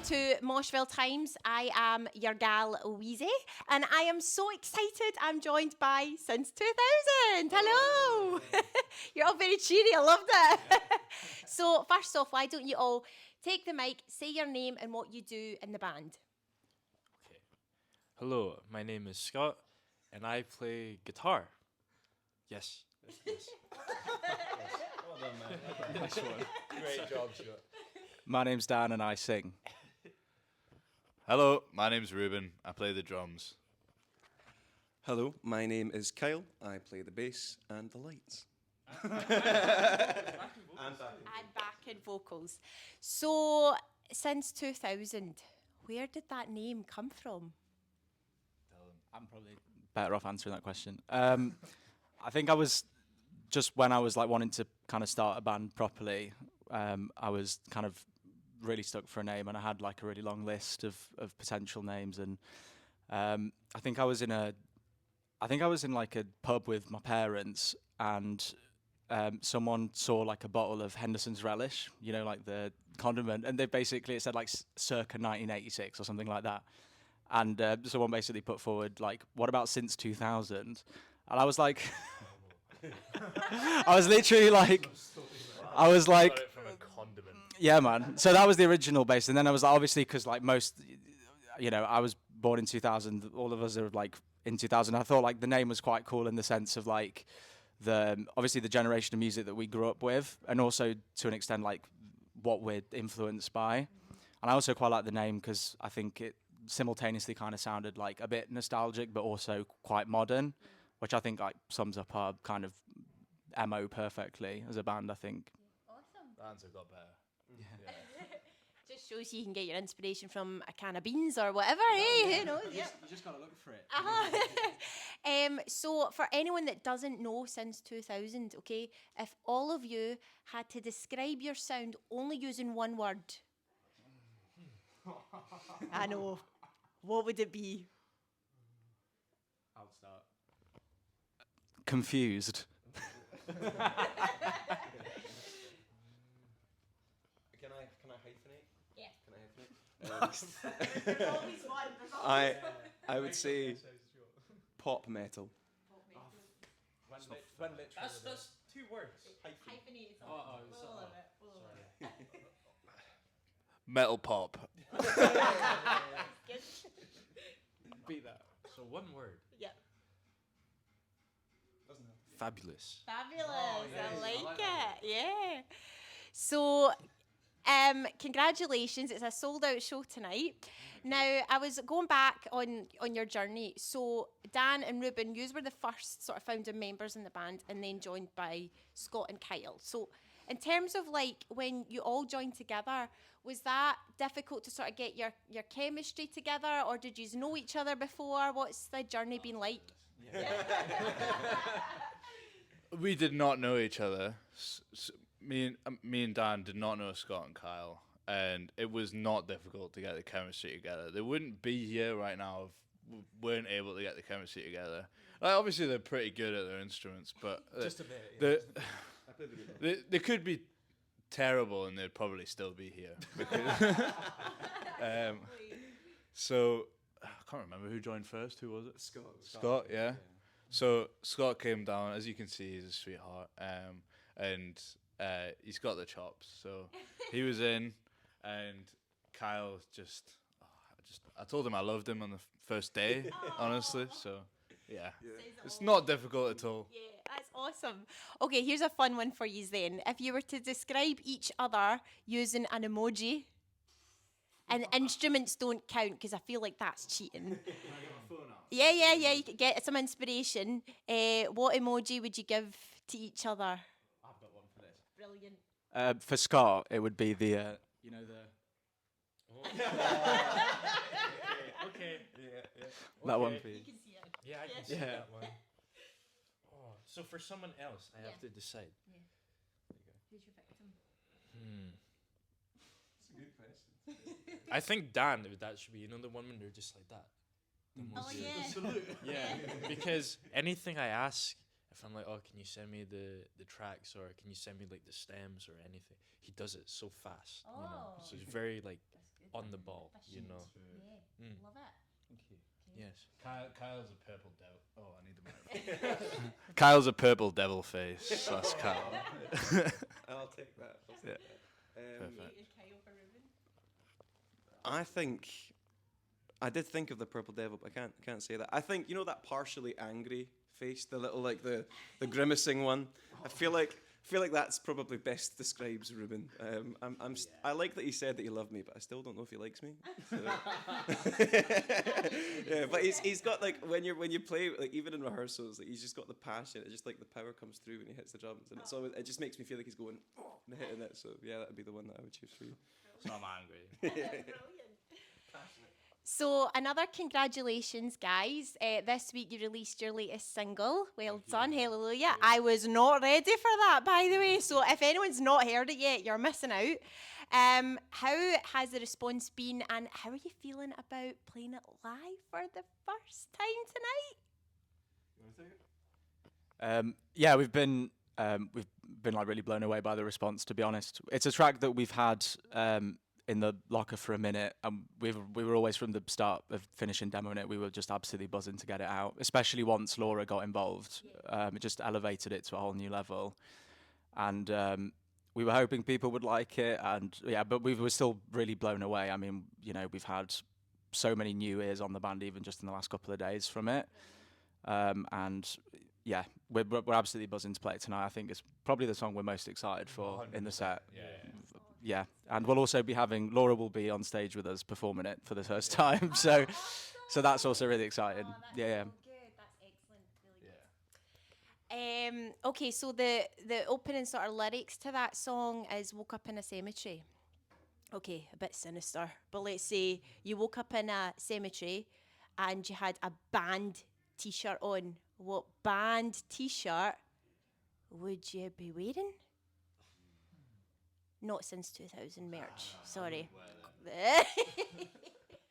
to Moshville Times. I am your gal Weezy, and I am so excited. I'm joined by Since 2000. Hello. You're all very cheery. I loved it. So first off, why don't you all take the mic, say your name and what you do in the band? Okay. Hello, my name is Scott, and I play guitar. Yes. Yes. Well done, mate. Nice one. Great job, Scott. My name's Dan and I sing. Hello, my name's Ruben. I play the drums. Hello, my name is Kyle. I play the bass and the lights. And backing vocals. So Since 2000, where did that name come from? I'm probably better off answering that question. I think I was just when I was like wanting to kind of start a band properly. I was kind of really stuck for a name, and I had like a really long list of potential names. And I think I was in like a pub with my parents, and someone saw like a bottle of Henderson's Relish, you know, like the condiment, and it said like circa 1986 or something like that. And someone basically put forward like, what about Since 2000? And I was like, I was literally like, I was like, Got it from a condiment. yeah, man. So that was the original base, and then I was obviously because like most, you know, I was born in 2000. All of us are like in 2000. I thought like the name was quite cool in the sense of like obviously the generation of music that we grew up with, and also to an extent like what we're influenced by. And I also quite like the name because I think it simultaneously kind of sounded like a bit nostalgic, but also quite modern, which I think like sums up our kind of MO perfectly as a band, I think. Awesome. The answer got better. Yeah. Just shows you can get your inspiration from a can of beans or whatever, Who knows? You just gotta look for it. So for anyone that doesn't know Since 2000, okay, if all of you had to describe your sound only using one word, I know, what would it be? I'll start. Confused. Can I hyphenate? Yeah. Can I hyphenate? There's always one. I would say pop metal. That's 2 words. Hyphenate. Metal pop. Beat that. So 1 word. Yeah. Fabulous. Fabulous. I like it. Yeah. So, congratulations. It's a sold out show tonight. Now, I was going back on your journey. So, Dan and Ruben, you were the first sort of founding members in the band, and then joined by Scott and Kyle. So, in terms of like when you all joined together, was that difficult to sort of get your chemistry together, or did you know each other before? What's the journey been like? We did not know each other. Me and Dan did not know Scott and Kyle, and it was not difficult to get the chemistry together. They wouldn't be here right now if we weren't able to get the chemistry together. Like, obviously, they're pretty good at their instruments, but Just a bit. Yeah. they could be terrible, and they'd probably still be here. So I can't remember who joined first. Who was it? Scott, yeah. So Scott came down. As you can see, he's a sweetheart, and he's got the chops. So he was in, and Kyle I told him I loved him on the first day, honestly. So yeah, it's not difficult at all. Yeah, that's awesome. Okay, here's a fun one for you then. If you were to describe each other using an emoji, and instruments don't count because I feel like that's cheating. Yeah, you could get some inspiration. What emoji would you give to each other? I've got one for this. Brilliant. For Scott, it would be the, you know, the... Okay. That one for you. You can see it. Yeah, I can see Yeah. that one. Oh, so for someone else, I have to decide. Yeah. Who's your victim? That's a good question. I think Dan, that should be, you know, the one when they're just like that. The most- yeah. Yeah, because anything I ask, if I'm like, oh, can you send me the tracks, or can you send me like the stems or anything, he does it so fast. You know, so it's very like on the ball, you know. Yeah, Mm. love it. Yes. Kyle's a purple devil. Oh, I need the mic. Kyle's a purple devil face. That's Kyle. I'll take that. Yeah. Perfect. I think I did think of the purple devil, but I can't say that. I think that partially angry face, the little the grimacing one. I feel like that's probably best describes Ruben. I like that he said that he loved me, but I still don't know if he likes me. So. Yeah, but he's got when you play even in rehearsals, he's just got the passion. It's just the power comes through when he hits the drums, and it just makes me feel like he's going and hitting it. So yeah, that'd be the one that I would choose for you. So I'm angry. So another congratulations, guys. This week you released your latest single. Well done, hallelujah. I was not ready for that, by the way. So if anyone's not heard it yet, you're missing out. How has the response been, and how are you feeling about playing it live for the first time tonight? Yeah, we've been really blown away by the response. To be honest, it's a track that we've had in the locker for a minute, and we were always from the start of finishing demoing it. We were just absolutely buzzing to get it out, especially once Laura got involved. It just elevated it to a whole new level, and we were hoping people would like it, and but we were still really blown away. I mean, we've had so many new ears on the band even just in the last couple of days from it, and yeah, we're absolutely buzzing to play it tonight. I think it's probably the song we're most excited for in the set. Yeah, and we'll also be having Laura will be on stage with us performing it for the first time. So that's also really exciting. Yeah. So good. That's excellent. Really good. Okay, so the opening sort of lyrics to that song is "Woke up in a cemetery." Okay, a bit sinister, but let's say you woke up in a cemetery and you had a band T-shirt on. What band T-shirt would you be wearing? Not since 2000 merch. Sorry.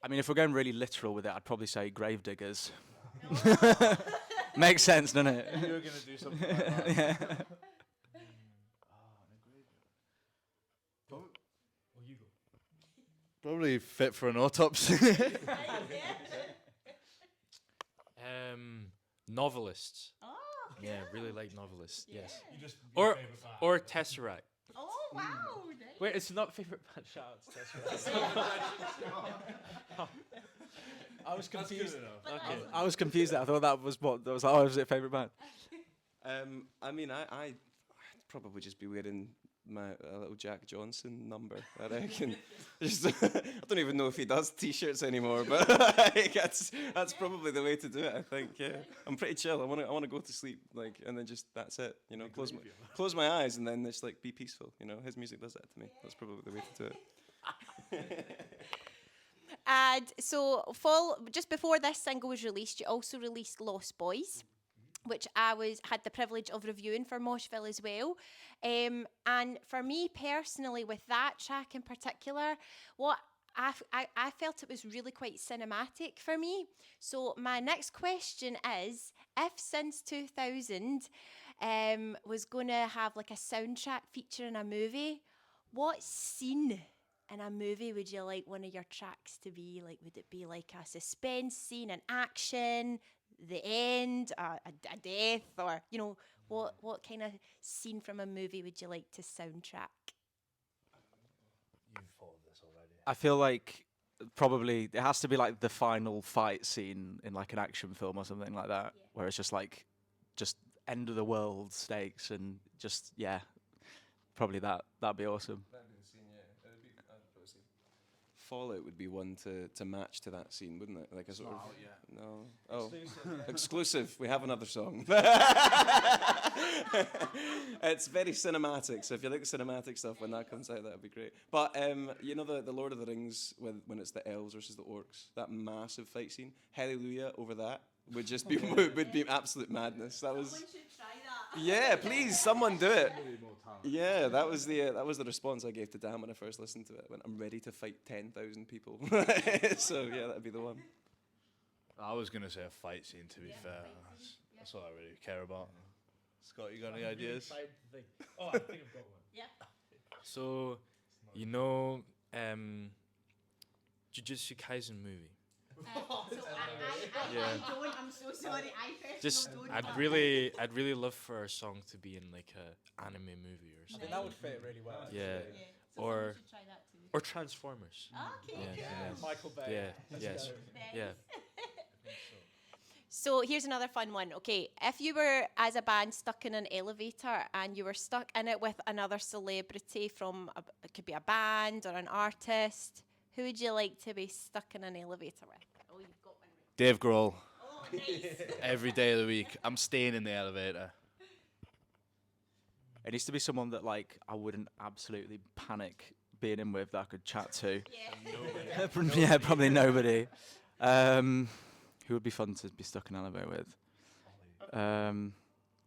I mean, if we're going really literal with it, I'd probably say Gravediggers. Makes sense, doesn't it? You were gonna do something like that. Yeah. Probably fit for an autopsy. Novelists. Oh, Yeah, really like novelists. Yes. You just Or Tesseract. oh wow. Wait, it's not favorite band. Shout out to Tesseract. I was confused. Okay. I was confused. I thought that was what that was. Oh, was it favourite band? I mean, I'd probably just be wearing my little Jack Johnson number. I reckon. Just, I don't even know if he does T-shirts anymore, but that's probably the way to do it. I think. Yeah, I'm pretty chill. I want to go to sleep, and then just that's it. Close my eyes and then just be peaceful. His music does that to me. That's probably the way to do it. And so, just before this single was released, you also released Lost Boys, which I had the privilege of reviewing for Moshville as well. And for me personally, with that track in particular, what I felt it was really quite cinematic for me. So my next question is, if since 2000 was going to have a soundtrack featuring a movie, what scene in a movie would you like one of your tracks to be? Would it be a suspense scene, an action, the end, a death, or what kind of scene from a movie would you like to soundtrack? You've thought of this already. I feel like probably it has to be the final fight scene in an action film or something like that, where it's just just end of the world stakes and just probably that'd be awesome. That'd be the scene, yeah. I'd probably say Fallout would be one to match to that scene, wouldn't it? A sort of no. Oh, exclusive. We have another song. It's very cinematic, so if you like the cinematic stuff when that comes out, that'd be great. But the Lord of the Rings when it's the elves versus the orcs, that massive fight scene, Hallelujah over that would just be would be absolute madness. That was. Someone should try that. Yeah, please, someone do it. Yeah, that was the response I gave to Dan when I first listened to it. When I'm ready to fight 10,000 people. So yeah, that'd be the one. I was gonna say a fight scene. To be fair, that's what I really care about. Scott, you got any ideas? Oh, I think I've got one. Yeah. So, Jujutsu Kaisen movie. I don't. I'm so sorry. I Just don't. I'd really love for our song to be in like a anime movie or I something. think that would fit really well. Yeah. So Or- someone should try that too. Or Transformers. Okay. Yeah, cool. yeah. Michael Bay. Yeah. Yes. Yeah. So here's another fun one. Okay, if you were as a band stuck in an elevator and you were stuck in it with another celebrity from it could be a band or an artist, who would you like to be stuck in an elevator with? Oh, you've got one. Dave Grohl. Oh, nice. Every day of the week, I'm staying in the elevator. It needs to be someone that like I wouldn't absolutely panic being in with that I could chat to. Yeah. Yeah, probably nobody. Who would be fun to be stuck in an elevator with?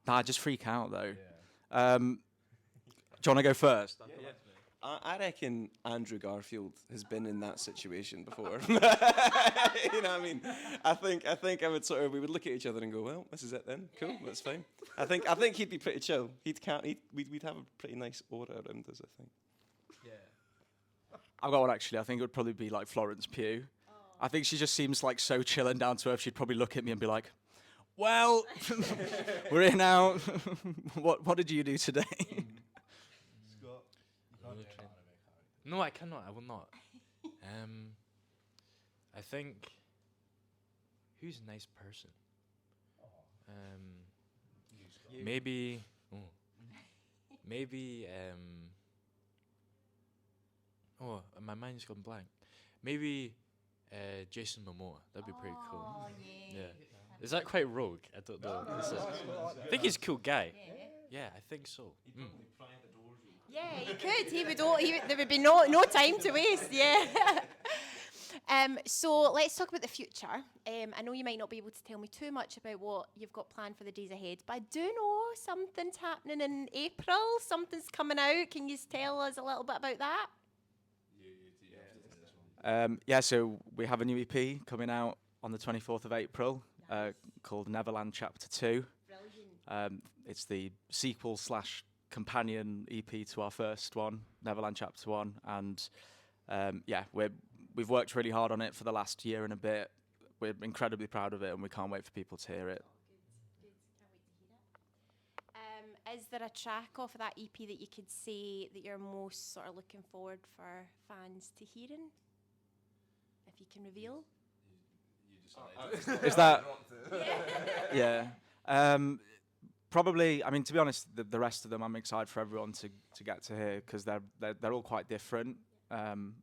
I'd just freak out though. Do you want to go first? I reckon Andrew Garfield has been in that situation before. You know what I mean? I think I would we would look at each other and go, well, this is it then. Cool, that's fine. I think he'd be pretty chill. We'd have a pretty nice aura around us, I think. I've got one actually. I think it would probably be like Florence Pugh. I think she just seems like so chill and down to earth. She'd probably look at me and be like, "Well, we're here now. What did you do today?" Scott, you can't Another get train. out of it, Harry. No, I cannot. I will not. I think. Who's a nice person? Maybe. Oh, maybe. Oh, my mind's gone blank. Maybe. Jason Momoa. That'd be pretty cool. Oh, yeah. Yeah. Is that quite rogue? I don't know. I think he's a cool guy. Yeah, I think so. Mm. Yeah, he could. He would. There would be no time to waste. Yeah. So let's talk about the future. I know you might not be able to tell me too much about what you've got planned for the days ahead, but I do know something's happening in April. Something's coming out. Can you tell us a little bit about that? So we have a new EP coming out on the 24th of April called Neverland Chapter 2. Brilliant. It's the sequel / companion EP to our first one, Neverland Chapter 1. And we've worked really hard on it for the last year and a bit. We're incredibly proud of it and we can't wait for people to hear it. Good. Can't wait to hear it. Is there a track off of that EP that you could say that you're most sort of looking forward for fans to hearing? If you can reveal. Is that? Yeah. Probably. I mean, to be honest, the rest of them I'm excited for everyone to get to hear because they're all quite different, and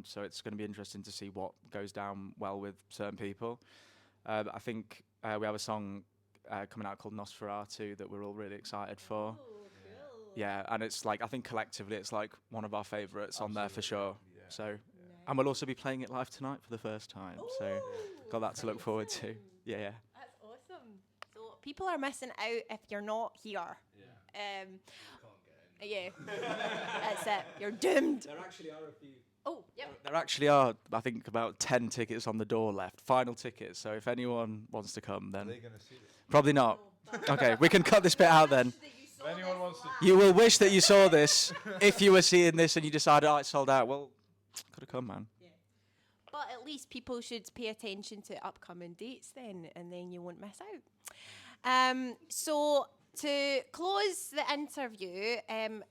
so it's going to be interesting to see what goes down well with certain people. I think we have a song coming out called Nosferatu that we're all really excited for. Oh, cool. Yeah, and it's like I think collectively it's like one of our favourites on there for sure. Yeah. So. And we'll also be playing it live tonight for the first time. So got that to look forward to. Yeah. That's awesome. So people are missing out if you're not here. Yeah. Yeah. That's it. You're doomed. There actually are a few. Oh, yep. There actually are, I think, about 10 tickets on the door left. Final tickets. So if anyone wants to come, Are then they going to see this? probably not. Okay, we can cut this bit out then. If anyone wants to, You will wish that you saw this if you were seeing this and you decided, oh, it's sold out. Well, could have come, man. But at least people should pay attention to upcoming dates then, and then you won't miss out. So to close the interview,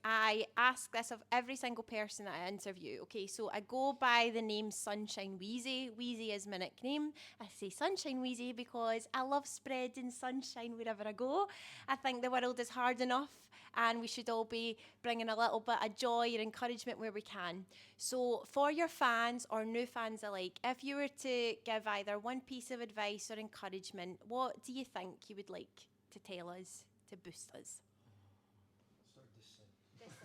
I ask this of every single person that I interview. Okay, so I go by the name Sunshine Weezy. Weezy is my nickname. I say Sunshine Weezy because I love spreading sunshine wherever I go. I think the world is hard enough and we should all be bringing a little bit of joy and encouragement where we can. So for your fans or new fans alike, if you were to give either one piece of advice or encouragement, what do you think you would like to tell us to boost us?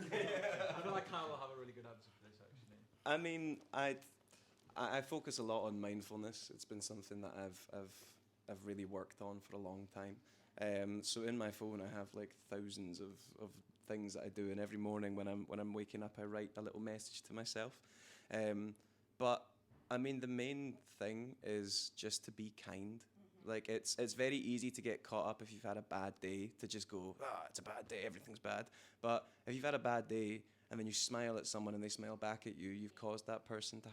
I feel like Kyle will have a really good answer for this, actually. I mean, I focus a lot on mindfulness. It's been something that I've really worked on for a long time. So in my phone, I have like thousands of things that I do, and every morning when I'm waking up, I write a little message to myself. But I mean, the main thing is just to be kind. Like it's very easy to get caught up if you've had a bad day to just go, it's a bad day, everything's bad. But if you've had a bad day and then you smile at someone and they smile back at you, you've caused that person to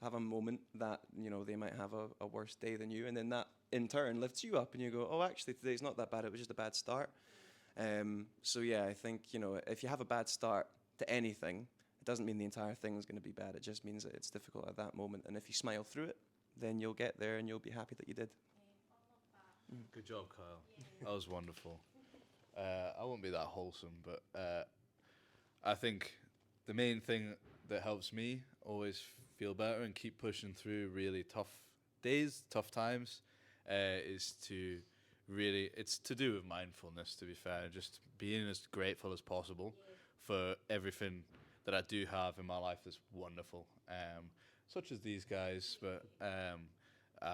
have a moment that, you know, they might have a worse day than you, and then that in turn lifts you up and you go, oh, actually today's not that bad, it was just a bad start. So yeah, I think, you know, if you have a bad start to anything, it doesn't mean the entire thing is going to be bad. It just means that it's difficult at that moment, and if you smile through it, then you'll get there and you'll be happy that you did. Good job, Kyle. That was wonderful. I won't be that wholesome, but I think the main thing that helps me always feel better and keep pushing through really tough days, tough times, is to really, it's to do with mindfulness, to be fair, just being as grateful as possible for everything that I do have in my life that's wonderful, such as these guys, but I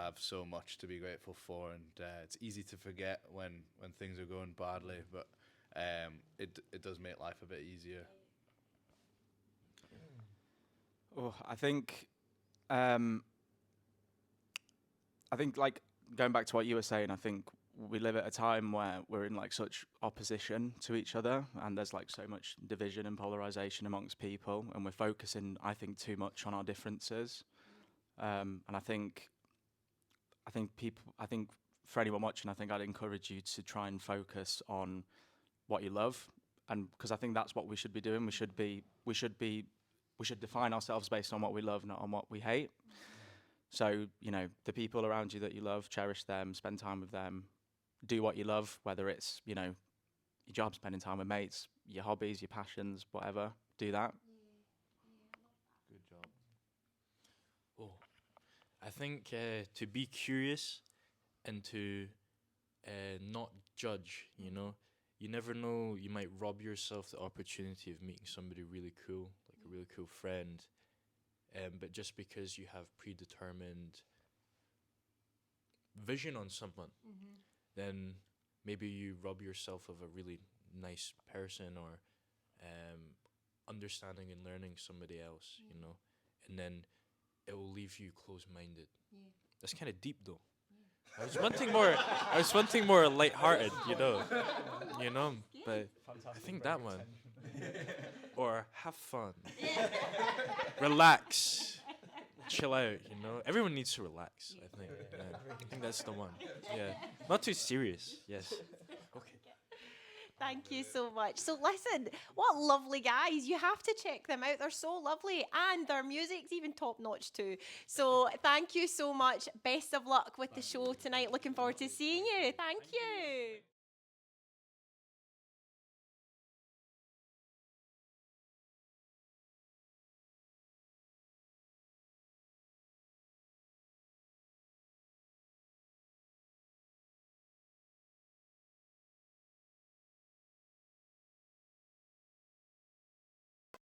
have so much to be grateful for, and it's easy to forget when things are going badly, but it does make life a bit easier. Oh, I think like going back to what you were saying, I think we live at a time where we're in like such opposition to each other, and there's like so much division and polarization amongst people, and we're focusing, I think, too much on our differences. And I think for anyone watching, I think I'd encourage you to try and focus on what you love, and because I think that's what we should be doing. We should define ourselves based on what we love, not on what we hate. So, you know, the people around you that you love, cherish them, spend time with them, do what you love, whether it's, you know, your job, spending time with mates, your hobbies, your passions, whatever, do that. Good job. Oh, I think to be curious and to not judge, you know. You never know, you might rob yourself the opportunity of meeting somebody really cool, like a really cool friend. But just because you have predetermined vision on someone, then maybe you rob yourself of a really nice person, or understanding and learning somebody else, you know, and then it will leave you closed-minded. That's kind of deep, though. I was wanting more light-hearted, you know, but I think that one. Or have fun. Relax. Chill out, you know. Everyone needs to relax, I think. Yeah. I think that's the one. Yeah. Not too serious. Yes. Okay. Thank you so much. So listen, what lovely guys. You have to check them out. They're so lovely, and their music's even top notch too. So thank you so much. Best of luck with the show tonight. Looking forward to seeing you. Thank you.